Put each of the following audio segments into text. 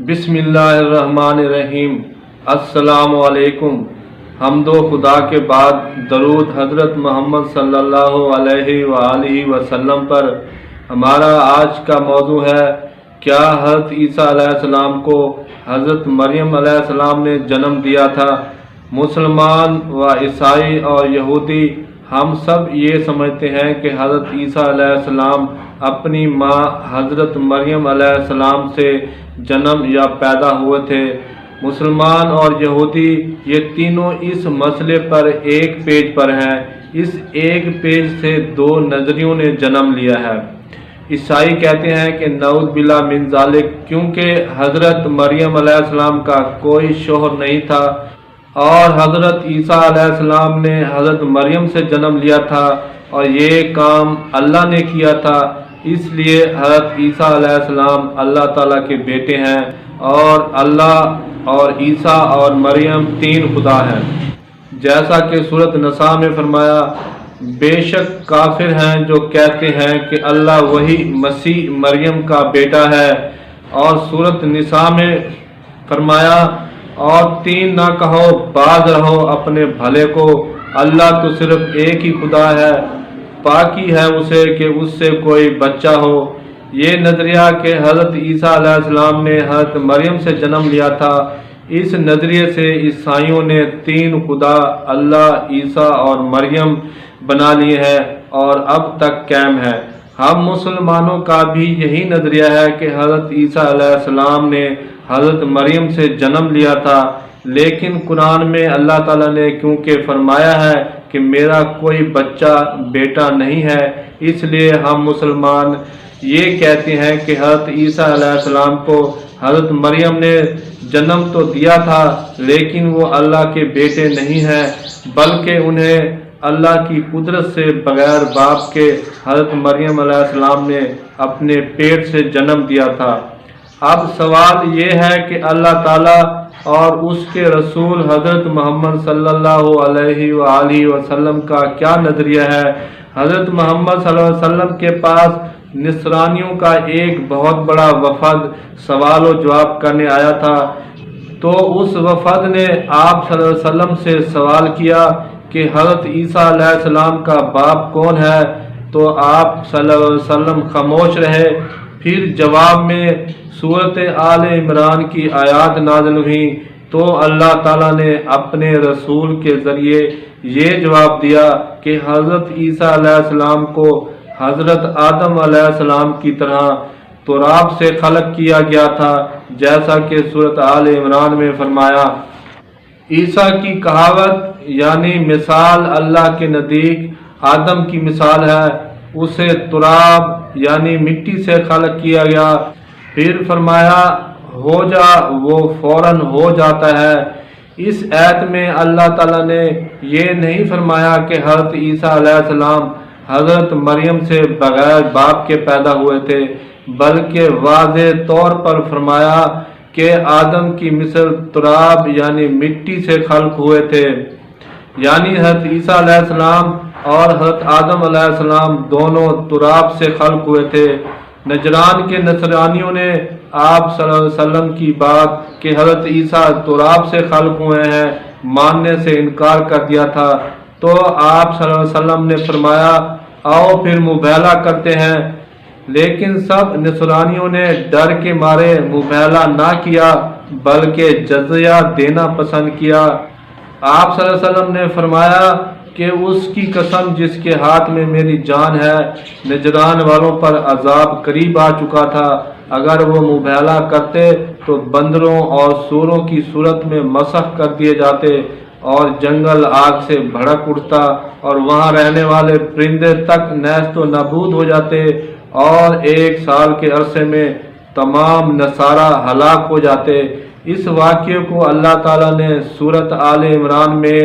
بسم اللہ الرحمن الرحیم۔ السلام علیکم۔ حمد و خدا کے بعد درود حضرت محمد صلی اللہ علیہ وآلہ وسلم پر۔ ہمارا آج کا موضوع ہے، کیا حضرت عیسیٰ علیہ السلام کو حضرت مریم علیہ السلام نے جنم دیا تھا؟ مسلمان و عیسائی اور یہودی ہم سب یہ سمجھتے ہیں کہ حضرت عیسیٰ علیہ السلام اپنی ماں حضرت مریم علیہ السلام سے جنم یا پیدا ہوئے تھے۔ مسلمان اور یہودی یہ تینوں اس مسئلے پر ایک پیج پر ہیں۔ اس ایک پیج سے دو نظریوں نے جنم لیا ہے۔ عیسائی کہتے ہیں کہ نعوذ باللہ من ذالک، کیونکہ حضرت مریم علیہ السلام کا کوئی شوہر نہیں تھا اور حضرت عیسیٰ علیہ السلام نے حضرت مریم سے جنم لیا تھا اور یہ کام اللہ نے کیا تھا، اس لیے حضرت عیسیٰ علیہ السلام اللہ تعالیٰ کے بیٹے ہیں اور اللہ اور عیسیٰ اور مریم تین خدا ہیں۔ جیسا کہ سورۃ نساء میں فرمایا، بے شک کافر ہیں جو کہتے ہیں کہ اللہ وہی مسیح مریم کا بیٹا ہے، اور سورۃ نساء میں فرمایا، اور تین نہ کہو باز رہو اپنے بھلے کو، اللہ تو صرف ایک ہی خدا ہے، پاکی ہے اسے کہ اس سے کوئی بچہ ہو۔ یہ نظریہ کہ حضرت عیسیٰ علیہ السلام نے حضرت مریم سے جنم لیا تھا، اس نظریے سے عیسائیوں نے تین خدا اللہ، عیسیٰ اور مریم بنا لیے ہیں اور اب تک قائم ہے۔ ہم مسلمانوں کا بھی یہی نظریہ ہے کہ حضرت عیسیٰ علیہ السلام نے حضرت مریم سے جنم لیا تھا، لیکن قرآن میں اللہ تعالیٰ نے کیونکہ فرمایا ہے کہ میرا کوئی بچہ بیٹا نہیں ہے، اس لیے ہم مسلمان یہ کہتے ہیں کہ حضرت عیسیٰ علیہ السلام کو حضرت مریم نے جنم تو دیا تھا، لیکن وہ اللہ کے بیٹے نہیں ہیں، بلکہ انہیں اللہ کی قدرت سے بغیر باپ کے حضرت مریم علیہ السلام نے اپنے پیٹ سے جنم دیا تھا۔ اب سوال یہ ہے کہ اللہ تعالیٰ اور اس کے رسول حضرت محمد صلی اللہ علیہ وآلہ وسلم کا کیا نظریہ ہے؟ حضرت محمد صلی اللہ علیہ وسلم کے پاس نصرانیوں کا ایک بہت بڑا وفد سوال و جواب کرنے آیا تھا، تو اس وفد نے آپ صلی اللہ علیہ وسلم سے سوال کیا کہ حضرت عیسیٰ علیہ السلام کا باپ کون ہے؟ تو آپ صلی اللہ علیہ وسلم خاموش رہے۔ پھر جواب میں سورۃ آل عمران کی آیات نازل ہوئیں، تو اللہ تعالیٰ نے اپنے رسول کے ذریعے یہ جواب دیا کہ حضرت عیسیٰ علیہ السلام کو حضرت آدم علیہ السلام کی طرح تراب سے خلق کیا گیا تھا، جیسا کہ سورۃ آل عمران میں فرمایا۔ عیسیٰ کی کہاوت یعنی مثال اللہ کے نزدیک آدم کی مثال ہے، اسے تراب یعنی مٹی سے خلق کیا گیا، پھر فرمایا ہو جا، وہ فوراً ہو جاتا ہے۔ اس آیت میں اللہ تعالیٰ نے یہ نہیں فرمایا کہ حضرت عیسیٰ علیہ السلام حضرت مریم سے بغیر باپ کے پیدا ہوئے تھے، بلکہ واضح طور پر فرمایا کہ آدم کی مثل تراب یعنی مٹی سے خلق ہوئے تھے، یعنی حضرت عیسیٰ علیہ السلام اور حضرت آدم علیہ السلام دونوں تراب سے خلق ہوئے تھے۔ نجران کے نصرانیوں نے آپ صلی اللہ علیہ وسلم کی بات کہ حضرت عیسیٰ تراب سے خلق ہوئے ہیں ماننے سے انکار کر دیا تھا، تو آپ صلی اللہ علیہ وسلم نے فرمایا آؤ پھر مباہلہ کرتے ہیں، لیکن سب نصرانیوں نے ڈر کے مارے مباہلہ نہ کیا بلکہ جزیہ دینا پسند کیا۔ آپ صلی اللہ علیہ وسلم نے فرمایا کہ اس کی قسم جس کے ہاتھ میں میری جان ہے، نجران والوں پر عذاب قریب آ چکا تھا، اگر وہ مباہلہ کرتے تو بندروں اور سوروں کی صورت میں مسخ کر دیے جاتے اور جنگل آگ سے بھڑک اٹھتا اور وہاں رہنے والے پرندے تک نیست و نابود ہو جاتے اور 1 سال کے عرصے میں تمام نصارہ ہلاک ہو جاتے۔ اس واقعے کو اللہ تعالیٰ نے سورۃ آل عمران میں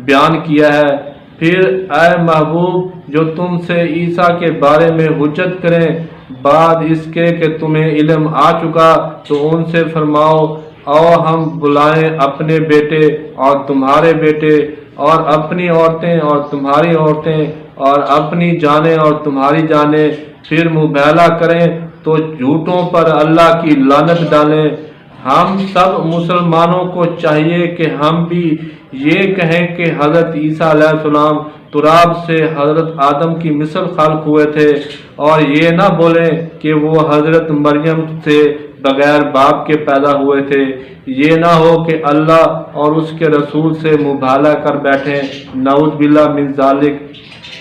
بیان کیا ہے۔ پھر اے محبوب، جو تم سے عیسیٰ کے بارے میں حجت کریں بعد اس کے کہ تمہیں علم آ چکا، تو ان سے فرماؤ او ہم بلائیں اپنے بیٹے اور تمہارے بیٹے اور اپنی عورتیں اور تمہاری عورتیں اور اپنی جانیں اور تمہاری جانیں، پھر مباہلہ کریں تو جھوٹوں پر اللہ کی لعنت ڈالیں۔ ہم سب مسلمانوں کو چاہیے کہ ہم بھی یہ کہیں کہ حضرت عیسیٰ علیہ السلام تراب سے حضرت آدم کی مثل خلق ہوئے تھے، اور یہ نہ بولیں کہ وہ حضرت مریم سے بغیر باپ کے پیدا ہوئے تھے۔ یہ نہ ہو کہ اللہ اور اس کے رسول سے مبالغہ کر بیٹھیں، نعوذ باللہ من ذالک۔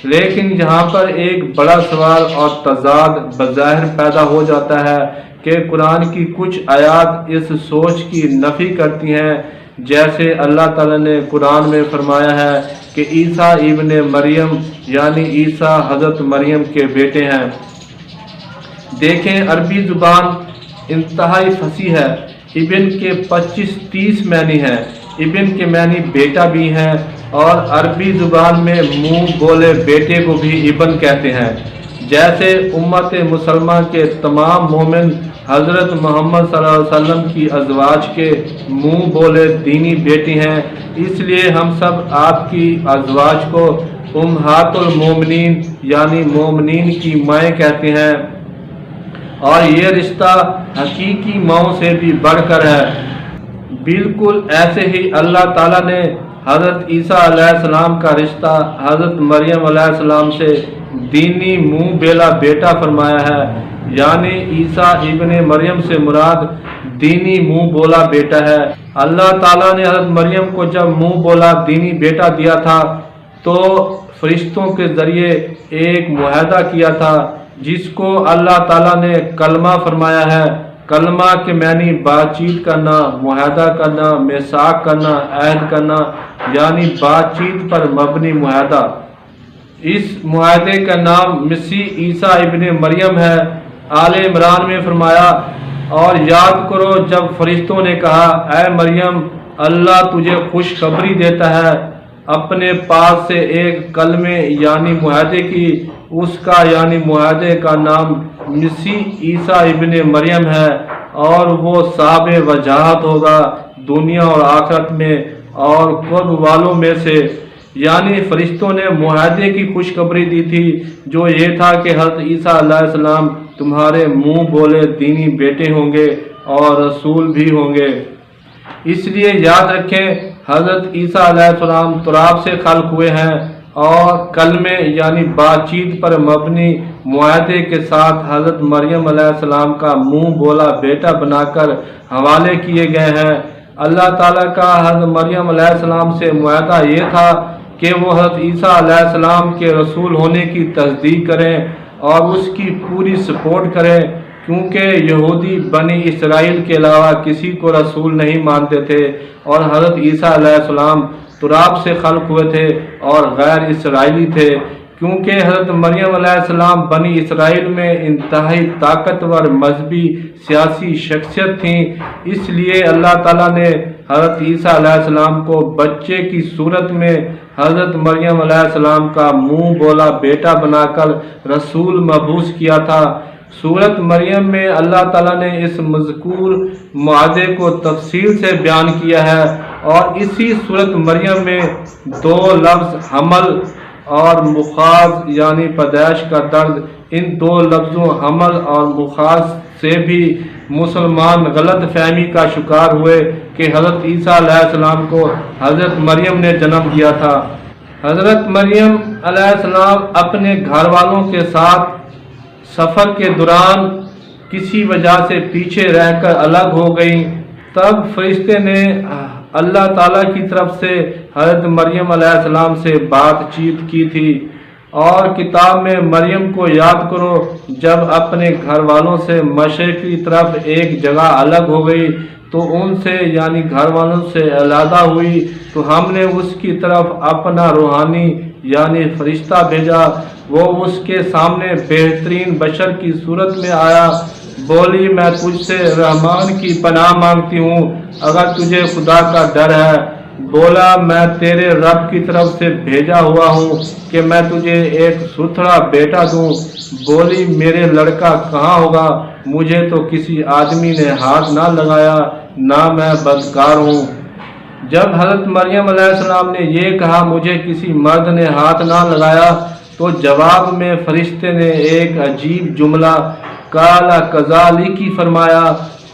لیکن یہاں پر ایک بڑا سوال اور تضاد بظاہر پیدا ہو جاتا ہے کہ قرآن کی کچھ آیات اس سوچ کی نفی کرتی ہیں، جیسے اللہ تعالیٰ نے قرآن میں فرمایا ہے کہ عیسیٰ ابن مریم یعنی عیسیٰ حضرت مریم کے بیٹے ہیں۔ دیکھیں عربی زبان انتہائی فصیح ہے، ابن کے 25-30 معنی ہیں، ابن کے معنی بیٹا بھی ہیں، اور عربی زبان میں منہ بولے بیٹے کو بھی ابن کہتے ہیں۔ جیسے امت مسلمہ کے تمام مومن حضرت محمد صلی اللہ علیہ وسلم کی ازواج کے منہ بولے دینی بیٹی ہیں، اس لیے ہم سب آپ کی ازواج کو امہات المومنین یعنی مومنین کی مائیں کہتے ہیں، اور یہ رشتہ حقیقی ماؤں سے بھی بڑھ کر ہے۔ بالکل ایسے ہی اللہ تعالیٰ نے حضرت عیسیٰ علیہ السلام کا رشتہ حضرت مریم علیہ السلام سے دینی منہ بیلا بیٹا فرمایا ہے، یعنی عیسیٰ ابن مریم سے مراد دینی منہ بولا بیٹا ہے۔ اللہ تعالیٰ نے حضرت مریم کو جب منہ بولا دینی بیٹا دیا تھا تو فرشتوں کے ذریعے ایک معاہدہ کیا تھا، جس کو اللہ تعالیٰ نے کلمہ فرمایا ہے۔ کلمہ کے معنی بات چیت کرنا، معاہدہ کرنا، میثاق کرنا، عہد کرنا، یعنی بات چیت پر مبنی معاہدہ۔ اس معاہدے کا نام مسیح عیسیٰ ابن مریم ہے۔ آل عمران میں فرمایا، اور یاد کرو جب فرشتوں نے کہا، اے مریم اللہ تجھے خوشخبری دیتا ہے، اپنے پاس سے ایک کلمے یعنی معاہدے کی، اس کا یعنی معاہدے کا نام مسیح عیسیٰ ابن مریم ہے، اور وہ صاحب وجاہت ہوگا دنیا اور آخرت میں، اور قرب والوں میں سے۔ یعنی فرشتوں نے معاہدے کی خوشخبری دی تھی، جو یہ تھا کہ حضرت عیسیٰ علیہ السلام تمہارے منہ بولے دینی بیٹے ہوں گے اور رسول بھی ہوں گے۔ اس لیے یاد رکھیں حضرت عیسیٰ علیہ السلام تراب سے خلق ہوئے ہیں، اور کلمے یعنی بات چیت پر مبنی معاہدے کے ساتھ حضرت مریم علیہ السلام کا منہ بولا بیٹا بنا کر حوالے کیے گئے ہیں۔ اللہ تعالیٰ کا حضرت مریم علیہ السلام سے معاہدہ یہ تھا کہ وہ حضرت عیسیٰ علیہ السلام کے رسول ہونے کی تصدیق کریں اور اس کی پوری سپورٹ کریں، کیونکہ یہودی بنی اسرائیل کے علاوہ کسی کو رسول نہیں مانتے تھے، اور حضرت عیسیٰ علیہ السلام تراب سے خلق ہوئے تھے اور غیر اسرائیلی تھے۔ کیونکہ حضرت مریم علیہ السلام بنی اسرائیل میں انتہائی طاقتور مذہبی سیاسی شخصیت تھیں، اس لیے اللہ تعالیٰ نے حضرت عیسیٰ علیہ السلام کو بچے کی صورت میں حضرت مریم علیہ السلام کا منہ بولا بیٹا بنا کر رسول مبعوث کیا تھا۔ سورت مریم میں اللہ تعالیٰ نے اس مذکور معاہدے کو تفصیل سے بیان کیا ہے، اور اسی سورت مریم میں دو لفظ حمل اور مخاض یعنی پیدائش کا درد، ان دو لفظوں حمل اور مخاض سے بھی مسلمان غلط فہمی کا شکار ہوئے کہ حضرت عیسیٰ علیہ السلام کو حضرت مریم نے جنم دیا تھا۔ حضرت مریم علیہ السلام اپنے گھر والوں کے ساتھ سفر کے دوران کسی وجہ سے پیچھے رہ کر الگ ہو گئیں۔ تب فرشتے نے اللہ تعالیٰ کی طرف سے حضرت مریم علیہ السلام سے بات چیت کی تھی، اور کتاب میں مریم کو یاد کرو جب اپنے گھر والوں سے مشرق کی طرف ایک جگہ الگ ہو گئی تو ان سے یعنی گھر والوں سے علیحدہ ہوئی، تو ہم نے اس کی طرف اپنا روحانی یعنی فرشتہ بھیجا، وہ اس کے سامنے بہترین بشر کی صورت میں آیا، بولی میں تجھ سے رحمان کی پناہ مانگتی ہوں اگر تجھے خدا کا ڈر ہے۔ بولا میں تیرے رب کی طرف سے بھیجا ہوا ہوں کہ میں تجھے ایک ستھرا بیٹا دوں۔ بولی میرے لڑکا کہاں ہوگا، مجھے تو کسی آدمی نے ہاتھ نہ لگایا، نہ میں بدکار ہوں۔ جب حضرت مریم علیہ السلام نے یہ کہا مجھے کسی مرد نے ہاتھ نہ لگایا، تو جواب میں فرشتے نے ایک عجیب جملہ قال کذالک فرمایا۔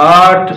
8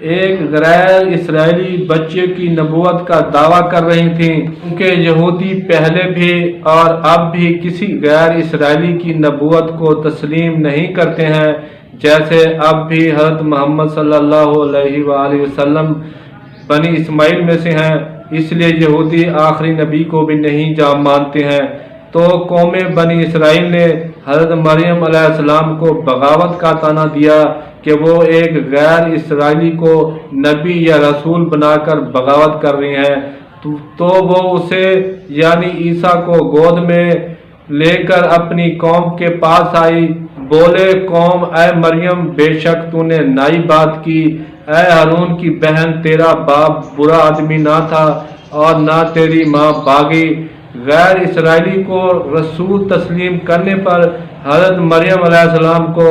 ایک غیر اسرائیلی بچے کی نبوت کا دعویٰ کر رہی تھیں، کیونکہ یہودی پہلے بھی اور اب بھی کسی غیر اسرائیلی کی نبوت کو تسلیم نہیں کرتے ہیں، جیسے اب بھی حضرت محمد صلی اللہ علیہ وآلہ وسلم بنی اسماعیل میں سے ہیں، اس لیے یہودی آخری نبی کو بھی نہیں مانتے ہیں۔ تو قوم بنی اسرائیل نے حضرت مریم علیہ السلام کو بغاوت کا طعنہ دیا کہ وہ ایک غیر اسرائیلی کو نبی یا رسول بنا کر بغاوت کر رہی ہیں، تو وہ اسے یعنی عیسیٰ کو گود میں لے کر اپنی قوم کے پاس آئی، بولے قوم اے مریم بے شک تو نے نئی بات کی، اے ہارون کی بہن تیرا باپ برا آدمی نہ تھا اور نہ تیری ماں باغی۔ غیر اسرائیلی کو رسول تسلیم کرنے پر حضرت مریم علیہ السلام کو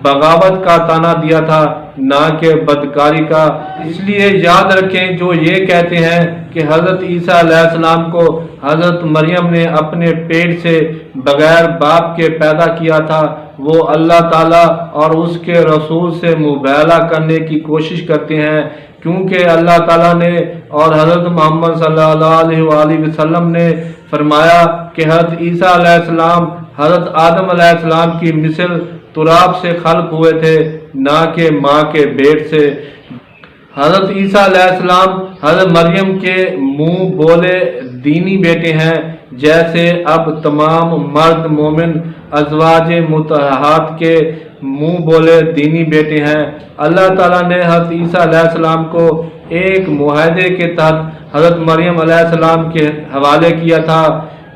بغاوت کا طعنہ دیا تھا، نہ کہ بدکاری کا۔ اس لیے یاد رکھیں جو یہ کہتے ہیں کہ حضرت عیسیٰ علیہ السلام کو حضرت مریم نے اپنے پیٹ سے بغیر باپ کے پیدا کیا تھا، وہ اللہ تعالیٰ اور اس کے رسول سے مبالغہ کرنے کی کوشش کرتے ہیں، کیونکہ اللہ تعالیٰ نے اور حضرت محمد صلی اللہ علیہ وآلہ وسلم نے فرمایا کہ حضرت عیسیٰ علیہ السلام حضرت آدم علیہ السلام کی مثل تراب سے خلق ہوئے تھے، نہ کہ ماں کے پیٹ سے۔ حضرت عیسیٰ علیہ السلام حضرت مریم کے منہ بولے دینی بیٹے ہیں، جیسے اب تمام مرد مومن ازواج مطہرات کے منہ بولے دینی بیٹے ہیں۔ اللہ تعالیٰ نے حضرت عیسیٰ علیہ السلام کو ایک معاہدے کے تحت حضرت مریم علیہ السلام کے حوالے کیا تھا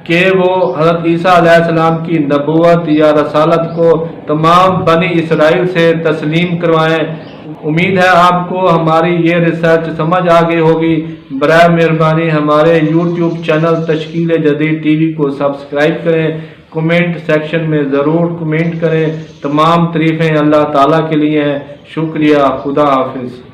کہ وہ حضرت عیسیٰ علیہ السلام کی نبوت یا رسالت کو تمام بنی اسرائیل سے تسلیم کروائیں۔ امید ہے آپ کو ہماری یہ ریسرچ سمجھ آ گئی ہوگی۔ برائے مہربانی ہمارے یوٹیوب چینل تشکیل جدید ٹی وی کو سبسکرائب کریں، کمنٹ سیکشن میں ضرور کمنٹ کریں۔ تمام تعریفیں اللہ تعالیٰ کے لیے ہیں۔ شکریہ، خدا حافظ۔